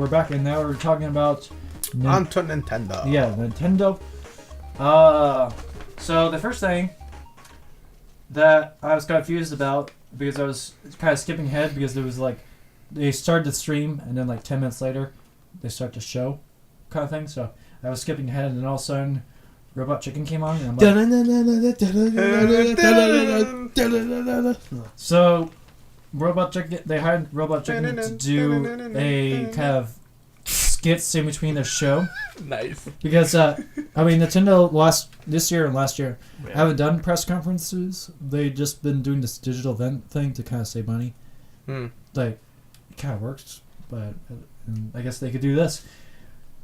back, and now we're talking about onto Nintendo. Yeah, Nintendo. So the first thing that I was confused about, because I was kind of skipping ahead, because there was like they started the stream and then like 10 minutes later they start the show kind of thing. So I was skipping ahead, and then all of a sudden Robot Chicken came on, and I'm like, so Robot Chicken, they hired Robot Chicken to do a kind of skits in between their show. Nice. Because I mean, Nintendo this year and last year haven't done press conferences. They just been doing this digital event thing to kind of save money. Like, it kind of works, but I guess they could do this.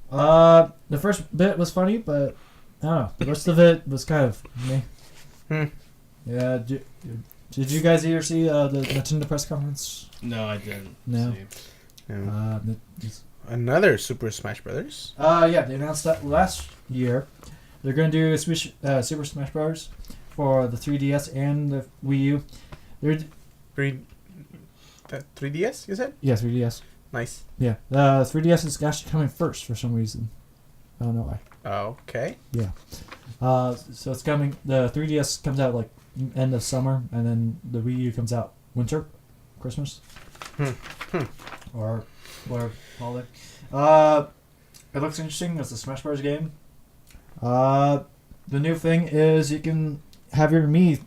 The first bit was funny, but I don't know. The rest of it was kind of meh. Yeah. Did you guys ever see the Nintendo press conference? No, I didn't. No. See. Another Super Smash Brothers. Yeah, they announced that last year. They're going to do Super Smash Bros. For the 3DS and the Wii U. They're 3DS, you said? Yeah, 3DS. Nice. Yeah, the 3DS is actually coming first for some reason. I don't know why. Okay. Yeah. So it's coming. The 3DS comes out like end of summer, and then the Wii U comes out winter, Christmas, or whatever holiday. It looks interesting. It's a Smash Bros. Game. The new thing is you can have your Mii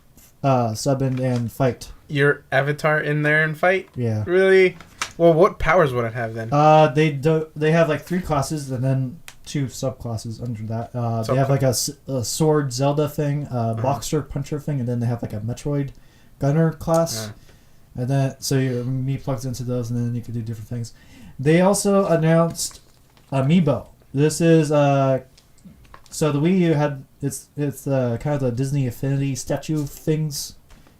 sub in and fight. Your avatar in there and fight? Yeah. Really? Well, what powers would it have then? They have like 3 classes and then 2 subclasses under that. They have like a sword Zelda thing, boxer puncher thing, and then they have like a Metroid gunner class. And then so your Mii plugs into those, and then you can do different things. They also announced Amiibo. This is so the Wii U had it's kind of the Disney Infinity statue things.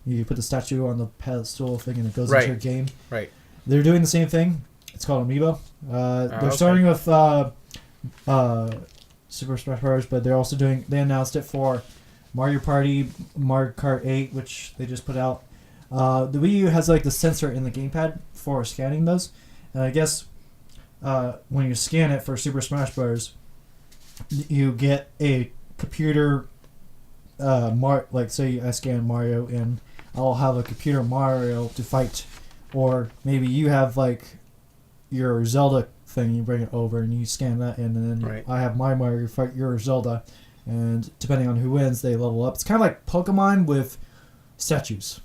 You put the statue on the pedestal thing, and it goes into your game. Right. They're doing the same thing. It's called Amiibo. They're starting with Super Smash Bros., but they're also doing. They announced it for Mario Party, Mario Kart 8, which they just put out. The Wii U has like the sensor in the gamepad for scanning those, and I guess when you scan it for Super Smash Bros., you get a computer. Like say I scan Mario and I'll have a computer Mario to fight, or maybe you have like your Zelda thing, you bring it over and you scan that in, and then I have my Mario fight your Zelda, and depending on who wins, they level up. It's kind of like Pokemon with statues.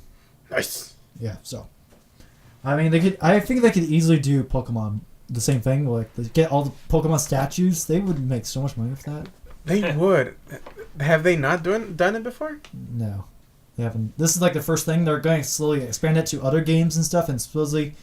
Nice. Yeah. So, I mean, I think they could easily do Pokemon the same thing. Like they get all the Pokemon statues. They would make so much money with that. They would. Have they not done it before? No, they haven't. This is like the first thing. They're going to slowly expand it to other games and stuff, and supposedly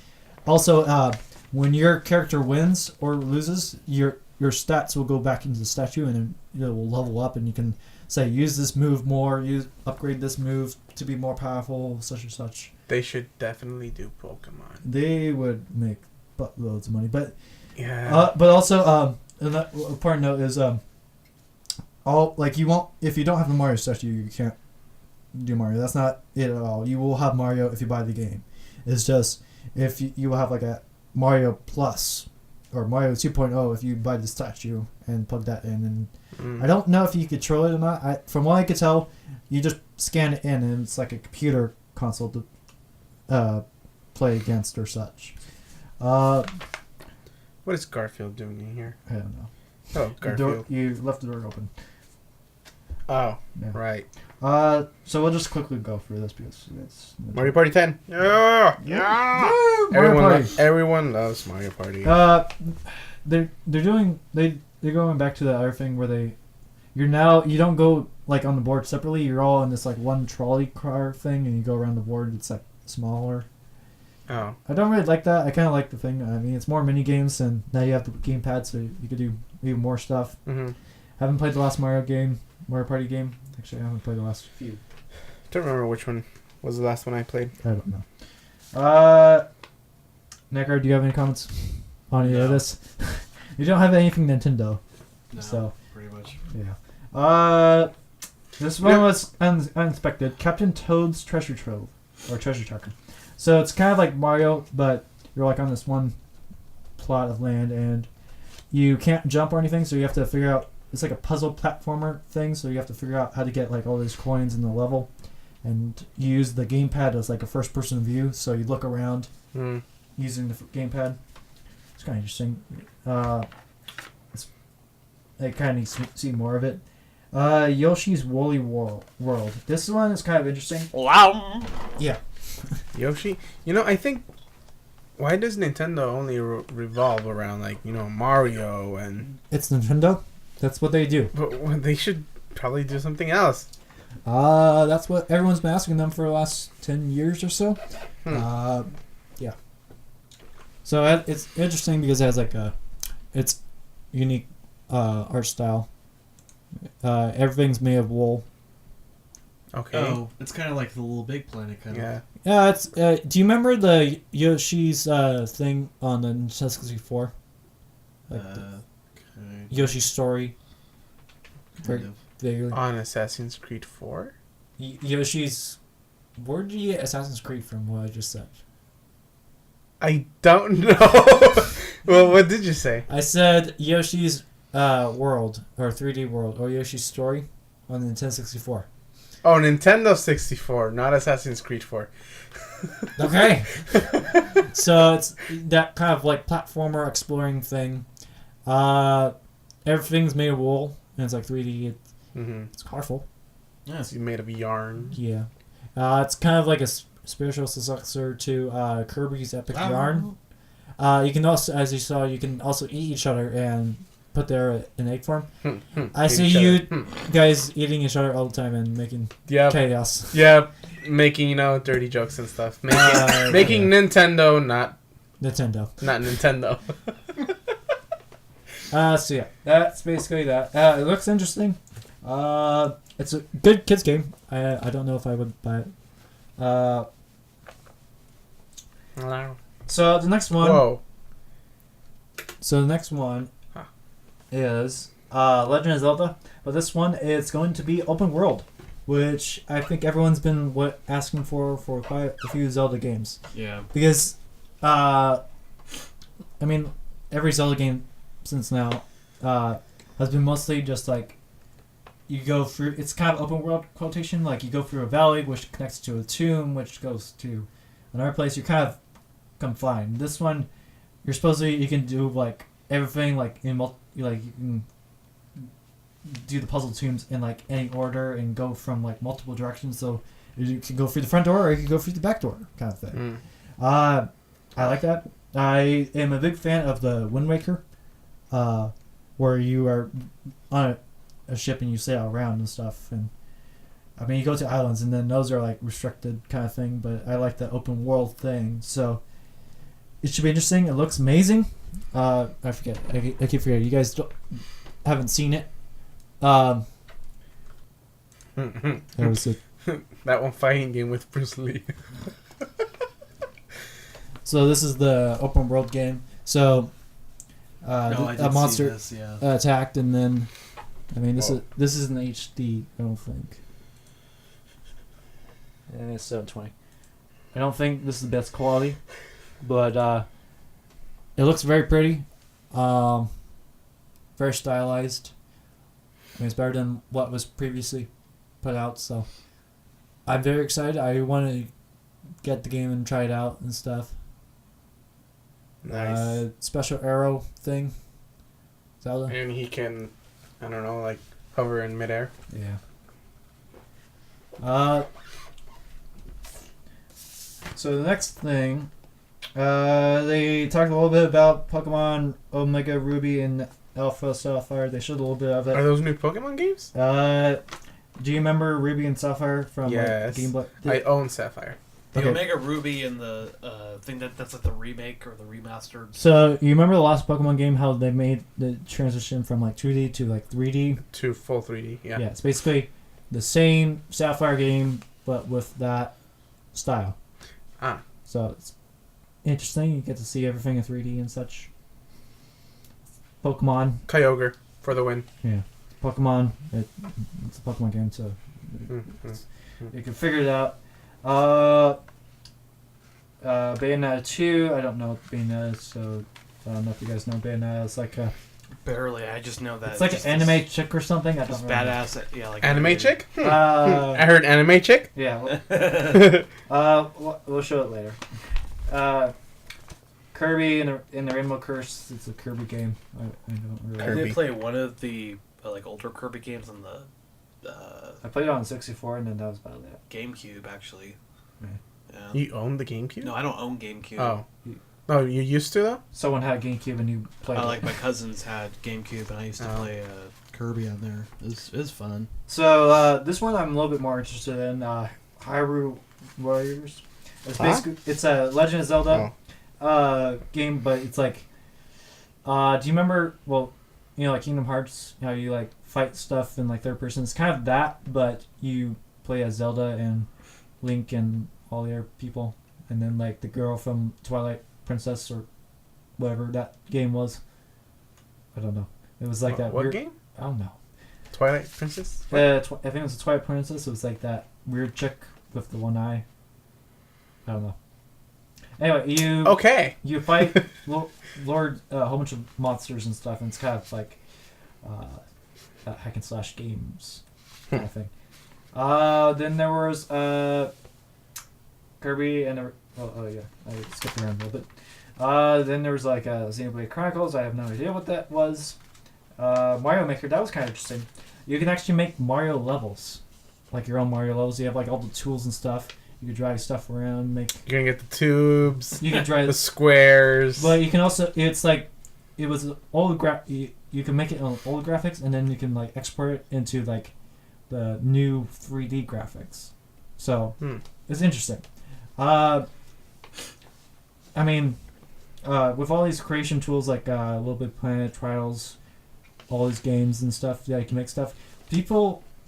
also when your character wins or loses, your stats will go back into the statue, and it will level up, and you can say use this move more, upgrade this move to be more powerful, such and such. They should definitely do Pokemon. They would make buttloads of money, but yeah. But also important note is you won't, if you don't have the Mario statue, you can't do Mario. That's not it at all. You will have Mario if you buy the game. It's just if you will have like a Mario Plus or Mario 2.0 if you buy the statue and plug that in. And I don't know if you control it or not. From what I could tell, you just scan it in and it's like a computer console to play against or such. What is Garfield doing in here? I don't know. Oh, Garfield. You left the door open. Oh, yeah. Right. So we'll just quickly go through this because it's Mario Party 10. Yeah. Everyone loves Mario Party. They're going back to the other thing where you don't go like on the board separately. You're all in this like one trolley car thing, and you go around the board. It's like smaller. Oh. I don't really like that. I kind of like the thing. I mean, it's more mini games, and now you have the gamepad, so you could do even more stuff. Mm-hmm. Haven't played the last Mario Party game. Actually, I haven't played the last few. Don't remember which one was the last one I played. I don't know. Necker, do you have any comments on any of this? You don't have anything Nintendo. No, so pretty much. Yeah. This one was unexpected. Captain Toad's Treasure Trove, or Treasure Tracker. So it's kind of like Mario, but you're like on this one plot of land, and you can't jump or anything, so you have to figure out. It's like a puzzle platformer thing, so you have to figure out how to get like all these coins in the level, and you use the gamepad as like a first-person view, so you look around using the gamepad. It's kind of interesting. I kind of need to see more of it. Yoshi's Woolly World. This one is kind of interesting. Wow. Yeah. Yoshi? I think... Why does Nintendo only revolve around, like, Mario and... It's Nintendo. That's what they do. But they should probably do something else. That's what everyone's been asking them for the last 10 years or so. Yeah. So it's interesting because it has like it's unique art style. Everything's made of wool. Okay. Oh, it's kind of like the Little Big Planet kind of. Yeah. Yeah, it's. Do you remember the Yoshi's thing on the Nintendo 64? Like Yoshi's Story. Kind of. Vaguely. On Assassin's Creed 4? Yoshi's. Where did you get Assassin's Creed from? What I just said. I don't know. Well, what did you say? I said Yoshi's World or 3D World or Yoshi's Story on the Nintendo 64. Oh, Nintendo 64, not Assassin's Creed 4. Okay. So it's that kind of like platformer exploring thing. Everything's made of wool and it's like 3D. It's colorful. Yeah. It's made of yarn. Yeah. It's kind of like a spiritual successor to Kirby's Epic Yarn. You can also, as you saw, you can also eat each other and put there in egg form. I see you guys eating each other all the time and making chaos. Yeah, making dirty jokes and stuff. Making Nintendo not Nintendo. So yeah, that's basically that. It looks interesting. It's a good kids game. I don't know if I would buy it. So the next one. Whoa. So the next one is Legend of Zelda, but this one is going to be open world, which I think everyone's been asking for quite a few Zelda games. Yeah. Because, every Zelda game since now has been mostly just like you go through. It's kind of open world quotation, like you go through a valley which connects to a tomb, which goes to another place. You're kind of confined. This one, you can do like everything like in you can do the puzzle tombs in like any order and go from like multiple directions. So you can go through the front door or you can go through the back door, kind of thing. I like that. I am a big fan of the Wind Waker, where you are on a ship and you sail around and stuff. And you go to islands and then those are like restricted kind of thing. But I like the open world thing, so it should be interesting. It looks amazing. I forget. I keep forgetting. You guys haven't seen it. That was it. That one fighting game with Bruce Lee. So this is the open world game. So a monster attacked, and then this is an HD. I don't think. And it's 720. I don't think this is the best quality, but it looks very pretty, very stylized. It's better than what was previously put out, so I'm very excited. I want to get the game and try it out and stuff. Nice. Special arrow thing. Zelda. And he can, I don't know, like hover in midair. Yeah. So the next thing, they talked a little bit about Pokemon Omega Ruby and Alpha Sapphire. They showed a little bit of it. Are those new Pokemon games? Do you remember Ruby and Sapphire from yes. Game Boy? I own Sapphire. The Omega Ruby and the thing that's like the remake or the remastered. So you remember the last Pokemon game? How they made the transition from like 2D to like 3D? To full 3D. Yeah. Yeah, it's basically the same Sapphire game, but with that style. So it's interesting. You get to see everything in 3D and such. Pokemon. Kyogre for the win. Yeah. Pokemon. It's a Pokemon game, so you can figure it out. Bayonetta 2. I don't know what Bayonetta is, so I don't know if you guys know Bayonetta. It's like a Barely. I just know that it's like just an anime chick or something. I This don't remember. badass. Yeah, like Anime chick? Uh, I heard anime chick. yeah. We'll show it later. Kirby in the Rainbow Curse. It's a Kirby game. I don't really. I Kirby. did play one of the like older Kirby games on the I played it on 64, and then that was about it. GameCube actually. Yeah. Yeah. You own the GameCube? No, I don't own GameCube. Oh. No, you used to though? Someone had a GameCube, and you played it. Like my cousins had GameCube, and I used to Oh. play Kirby on there. It was fun. So this one I'm a little bit more interested in. Hyrule Warriors. It's Huh? basically it's a Legend of Zelda game, but it's like. Do you remember? Well, you know, like Kingdom Hearts, how you like fight stuff in like third person. It's kind of that, but you play as Zelda and Link and all the other people, and then like the girl from Twilight Princess or whatever that game was. I don't know. It was like that. What weird, game? I don't know. Twilight Princess? I think it was a Twilight Princess. It was like that weird chick with the one eye. I don't know. Anyway, you fight Lord a whole bunch of monsters and stuff, and it's kind of like hack and slash games kind of thing. Then there was Kirby and oh yeah, I skipped around a little bit. Then there was like Xenoblade Chronicles. I have no idea what that was. Mario Maker, that was kind of interesting. You can actually make Mario levels, like your own Mario levels. You have like all the tools and stuff. You can drag stuff around, make. You're gonna get the tubes, You can drag the squares. But you can also, it's like, it was old you can make it on old graphics, and then you can like export it into like the new 3D graphics. So it's interesting. I mean, with all these creation tools like Little Big Planet, Trials, all these games and stuff, yeah, you can make stuff.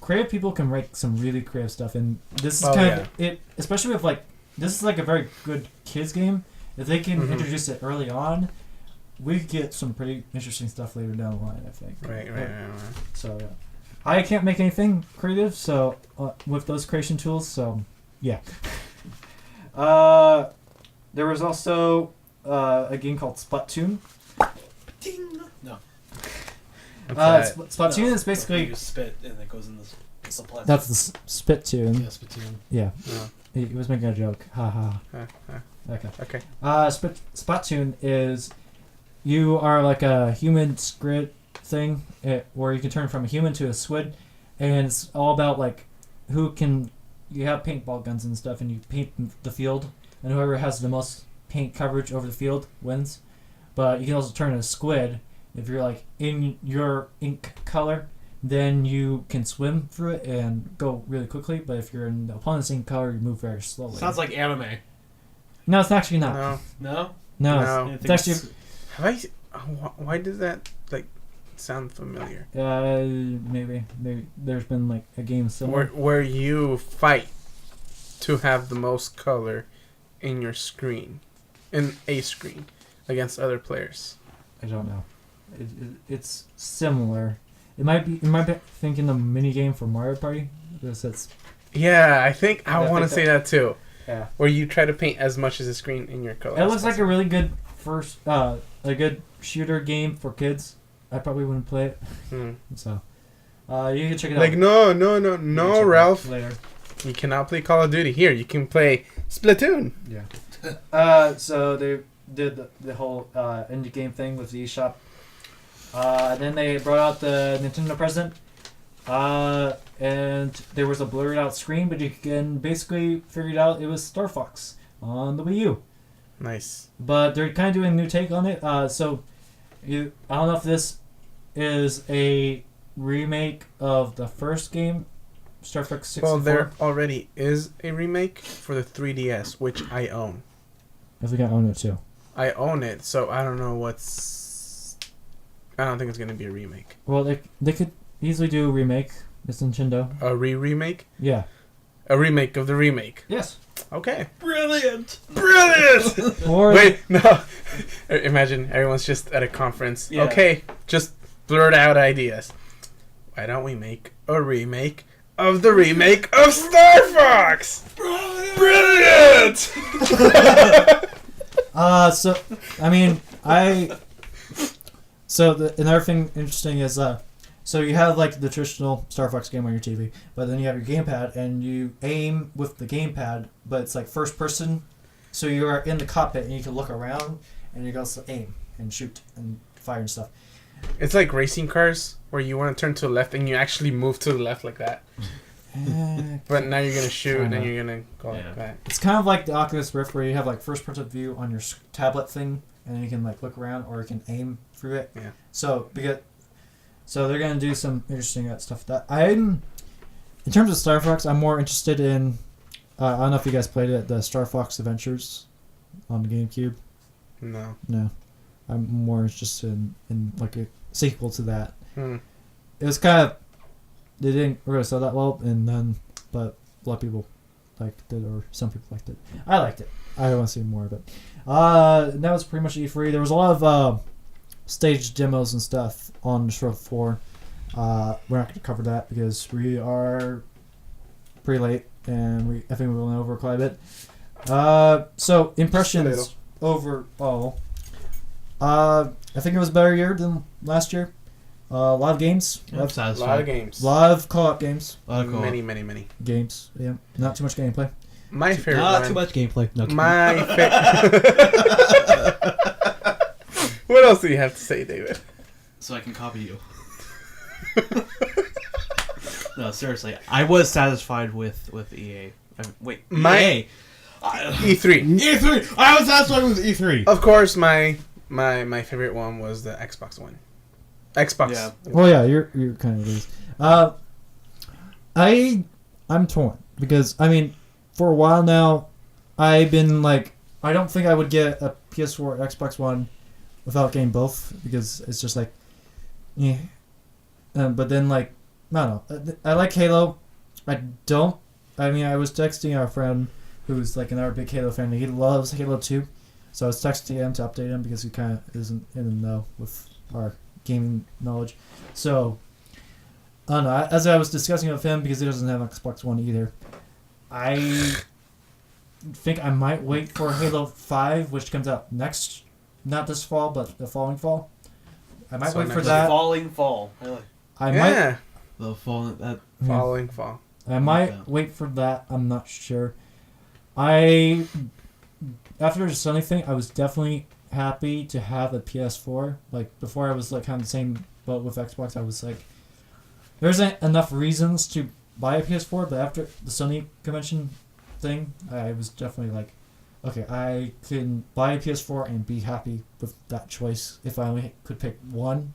Creative people can make some really creative stuff, and this is of it. Especially with like, this is like a very good kids game. If they can introduce it early on, we could get some pretty interesting stuff later down the line, I think. Right. So yeah, I can't make anything creative, so with those creation tools, so yeah. There was also a game called Splatoon. Ding. No. Splatoon is basically you spit and it goes in the plastic. that's the spit tune. Yeah, Splatoon. Yeah, Oh. he was making a joke. Ha ha. Okay. Splatoon is you are like a human squid thing where you can turn from a human to a squid, and it's all about like you have paintball guns and stuff, and you paint the field, and whoever has the most paint coverage over the field wins. But you can also turn a squid if you're like in your ink color. Then you can swim through it and go really quickly. But if you're in the opponent's ink color, you move very slowly. Sounds like anime. No, it's actually not. No. No? No, No. it's actually Why does that like sound familiar? maybe there's been like a game similar. Where you fight to have the most color in your screen, in a screen, against other players. I don't know. It's similar. It might be thinking the mini game for Mario Party. It's Yeah, I think I I want to think say that too. yeah. Where you try to paint as much as the screen in your color. It looks like a really good a good shooter game for kids. I probably wouldn't play it. So, you can check it out. Like no, You can check it out Ralph. later. You cannot play Call of Duty. Here, you can play Splatoon. Yeah. So they did the whole indie game thing with the eShop. Then they brought out the Nintendo present. And there was a blurred out screen, but you can basically figure it out. It was Star Fox on the Wii U. Nice. But they're kind of doing a new take on it. I don't know if this is a remake of the first game, Star Fox 64. Well, there already is a remake for the 3DS, which I own. I think I own it too. I own it, so I don't know I don't think it's gonna be a remake. Well, they could easily do a remake. It's Nintendo. A remake? Yeah. A remake of the remake. Yes. Okay. Brilliant! Brilliant! Or Wait, no. Imagine everyone's just at a conference. Yeah. Okay, just blurt out ideas. Why don't we make a remake of the remake of Star Fox? Brilliant! So I mean, another thing interesting is so you have like the traditional Star Fox game on your TV, but then you have your gamepad and you aim with the gamepad, but it's like first person, so you are in the cockpit and you can look around and you can also aim and shoot and fire and stuff. It's like racing cars where you want to turn to the left and you actually move to the left like that. But now you're gonna shoot and then you're gonna go like that. It's kind of like the Oculus Rift where you have like first person view on your tablet thing, and then you can like look around or you can aim through it. Yeah. So they're gonna do some interesting stuff. That in terms of Star Fox, I'm more interested in. I don't know if you guys played it, the Star Fox Adventures on the GameCube. No. I'm more interested in like a sequel to that. Hmm. It was kind of they didn't really sell that well, but a lot of people liked it, or some people liked it. I liked it. I want to see more of it. And that was pretty much E3. There was a lot of stage demos and stuff on show 4. We're not going to cover that because we are pretty late, and I think we went over quite a bit. So impressions overall. I think it was a better year than last year. A lot of games. I'm A satisfied. lot of games. A lot of co-op games. Many. Games. Yeah. Not too much gameplay. My favorite Not one. too much gameplay. No, My What else do you have to say, David? So I can copy you. No, seriously, I was satisfied with EA. Wait, EA. E3. E3. I was satisfied with E3. Of course, my favorite one was the Xbox One. Xbox. Yeah. Well, yeah, you're kind of loose. I'm torn because I mean, for a while now, I've been like, I don't think I would get a PS4 or Xbox One without getting both because it's just like, yeah. But then like, I don't know. I like Halo. I mean, I was texting our friend who's like another big Halo fan. He loves Halo 2, so I was texting him to update him because he kind of isn't in the know with our gaming knowledge. So, I don't know. As I was discussing with him, because he doesn't have an Xbox One either, I think I might wait for Halo 5, which comes out not this fall, but the following fall. I might wait for that. Falling fall. I like. I might. The fall. That. Following fall. I might wait for that. I'm not sure. After the Sony thing, I was definitely happy to have a PS4. Like before, I was like kind of the same boat with Xbox. I was like, there isn't enough reasons to buy a PS4, but after the Sony convention thing, I was definitely like, okay, I can buy a PS4 and be happy with that choice if I only could pick one.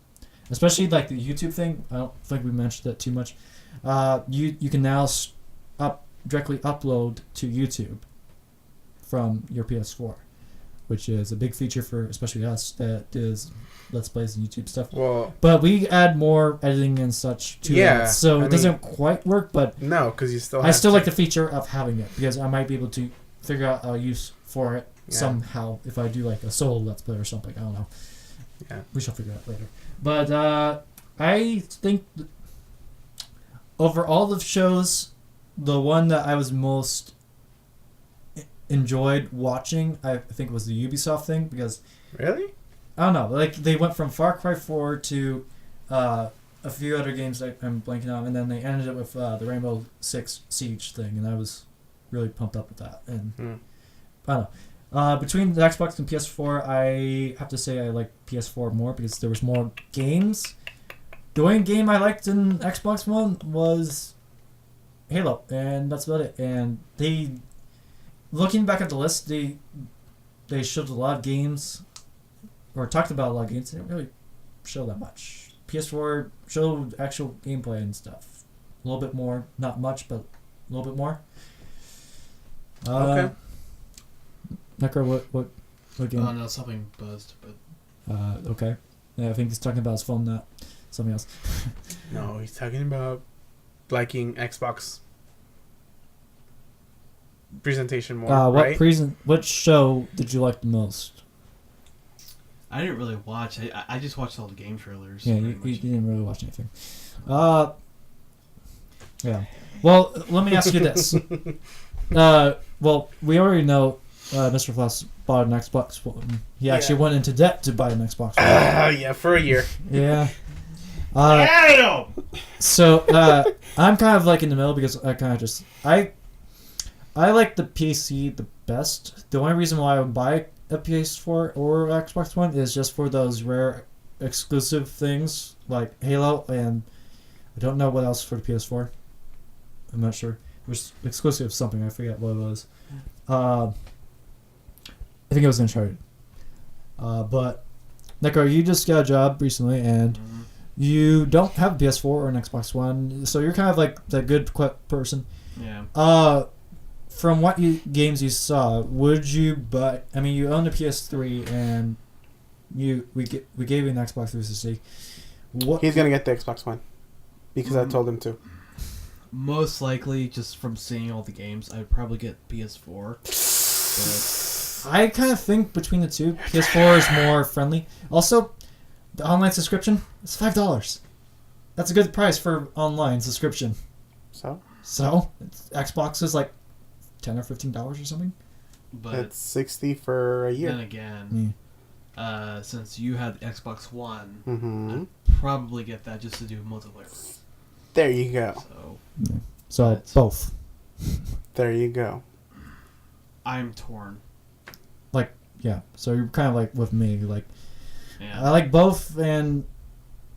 Especially like the YouTube thing. I don't think we mentioned that too much. You can now directly upload to YouTube from your PS4, which is a big feature for especially us that does Let's Plays and YouTube stuff. Well, but we add more editing and such to yeah, it, so I it doesn't quite work. But no, because you still. I still like the feature of having it because I might be able to figure out a use for it somehow if I do like a solo Let's Play or something. I don't know. Yeah, we shall figure it out later. But I think over all the shows, the one that I was most enjoyed watching, I think, was the Ubisoft thing because really, I don't know, like they went from Far Cry 4 to a few other games that I'm blanking on, and then they ended it with the Rainbow Six Siege thing, and I was really pumped up with that. And I don't know. Between the Xbox and PS4, I have to say I like PS4 more because there was more games. The only game I liked in Xbox One was Halo, and that's about it. And looking back at the list, they showed a lot of games, or talked about a lot of games. They didn't really show that much. PS4 showed actual gameplay and stuff. A little bit more, not much, but a little bit more. Okay. Necro, what game? Oh no, something buzzed, but. Okay. Yeah, I think he's talking about his phone, not something else. No, he's talking about liking Xbox presentation more, right? What show did you like the most? I didn't really watch. I just watched all the game trailers. Yeah, you didn't really watch anything. Yeah. Well, let me ask you this. Well, we already know Mr. Floss bought an Xbox One. He actually Yeah. went into debt to buy an Xbox One. Yeah, for a year. Yeah. Damn! So I'm kind of like in the middle because I kind of just I like the PC the best. The only reason why I would buy a PS4 or Xbox One is just for those rare exclusive things like Halo, and I don't know what else for the PS4. I'm not sure. It was exclusive something. I forget what it was. I think it was Uncharted. But Neko, you just got a job recently, and you don't have a PS4 or an Xbox One, so you're kind of like the good person. Yeah. From what games you saw, would you buy? I mean, you own a PS3, and we gave you an Xbox 360. What? He's gonna get the Xbox One because I told him to. Most likely, just from seeing all the games, I'd probably get PS4. But I kind of think between the two, PS4 is more friendly. Also, the online subscription is $5. That's a good price for online subscription. So Xbox is like $10 or $15 or something. but it's $60 for a then year. again, since you had the Xbox One, Mm-hmm. I'd probably get that just to do multiplayer. There you go. So So both. There you go. I'm torn. Yeah. So you're kind of like with me. Like Yeah. I like both, and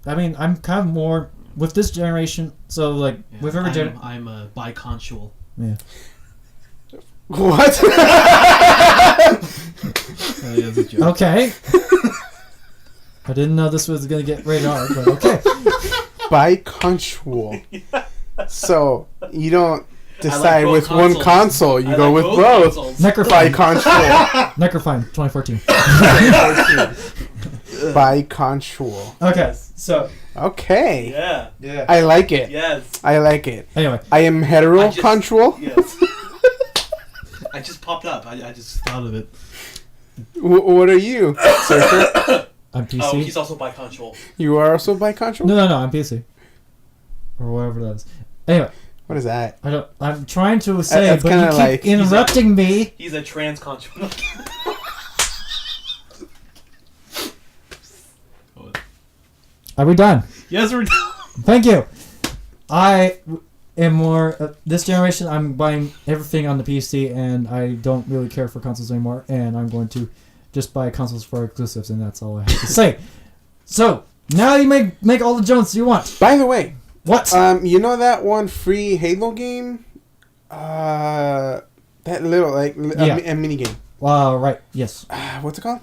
I mean I'm kind of more with this generation. So like Yeah, with every generation. I'm a biconsual. Yeah. What? That's a joke. Okay. I didn't know this was gonna get rated R, but okay. Biconsual. So you don't decide both with one consoles. console. You I go like with both. consoles. Necrofine. Biconsual. Necrofine 2014. Biconsual. Okay. So Okay. Yeah. yeah. I like it. Yes. I like it. Anyway, I am heteroconsual. Yes. I just popped up. I just thought of it. What are you, Surfer? I'm PC. Oh, he's also biconsual. You are also biconsual? No, I'm PC. Or whatever that is. Anyway, What is that? I'm trying to say, That's but you kinda keep like- interrupting me. He's a transconsual. Are we done? Yes, we're done. Thank you. I am more this generation. I'm buying everything on the PC, and I don't really care for consoles anymore. And I'm going to just buy consoles for exclusives, and that's all I have to say. So now you make all the jumps you want. By the way, What? you know that one free Halo game? That little Yeah. a mini game. Right. Yes. What's it called?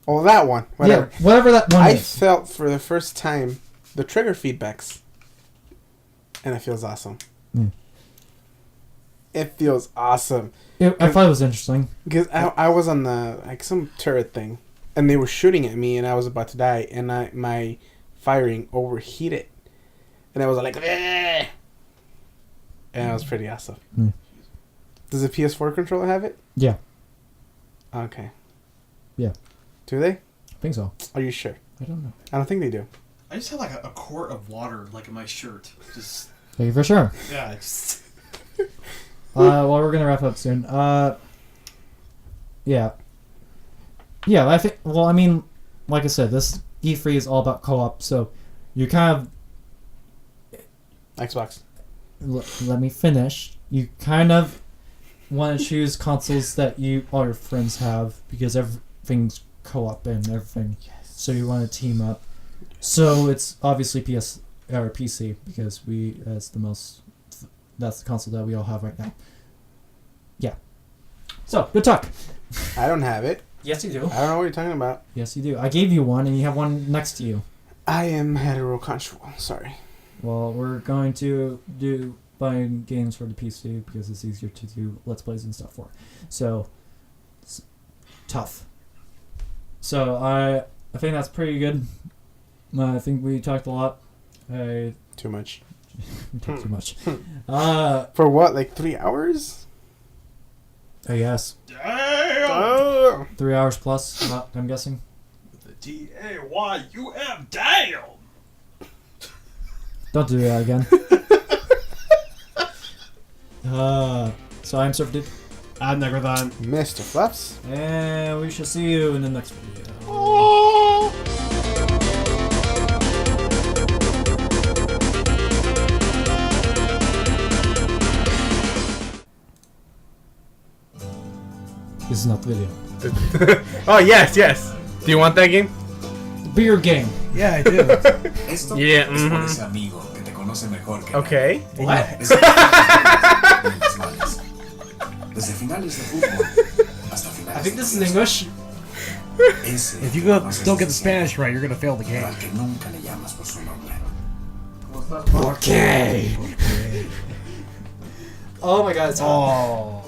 Oh, that one. Whatever. Yeah. Whatever that one I is. felt for the first time the trigger feedbacks, and it feels awesome. Mm. It feels awesome I thought it was interesting. because I was on the some turret thing, and they were shooting at me, and I was about to die, and my firing overheated, and I was like, "Eh." And it was pretty awesome. Mm. Does the PS4 controller have it? Yeah. Okay. Yeah. Do they? I think so. Are you sure? I don't know. I don't think they do. I just have like a quart of water like in my shirt. Just Thank you for sure. yeah. Just Well, we're gonna wrap up soon. Yeah. Yeah, I think. Well, I mean, like I said, this E3 is all about co-op, so you kind Xbox. of let me finish. You kind of want to choose consoles that all your friends have because everything's co-op and everything. So you want to team up. So it's obviously PS or PC because that's the console that we all have right now. Yeah. So good talk. I don't have it. Yes, you do. I don't know what you're talking about. Yes, you do. I gave you one, and you have one next to you. I am heteroconsual. Sorry. Well, we're going to do buying games for the PC because it's easier to do Let's Plays and stuff for. So, it's tough. So, I think that's pretty good. I think we talked a lot. We Too much. talked too much. For what? Like 3 hours? I guess. Oh. 3 hours plus, I'm guessing. the DAYUM. Damn. Don't do that again. So I'm Surf Dude. I'm Negrathan. Mr. Fluffs. And we shall see you in the next video. This is not the video. Oh, yes, yes. Do you want that game? Beer game. Yeah, I do. Esto Yeah, es por ese amigo que te conoce mejor que Okay. What? nadie. Es el de las malas. Desde finales de fútbol hasta finales I think this is de English. ese If you que go, conoces don't get the desde Spanish right, you're gonna fail the siempre, game. al que nunca le llamas por su nombre. Okay. Oh my god, it's hot. Oh.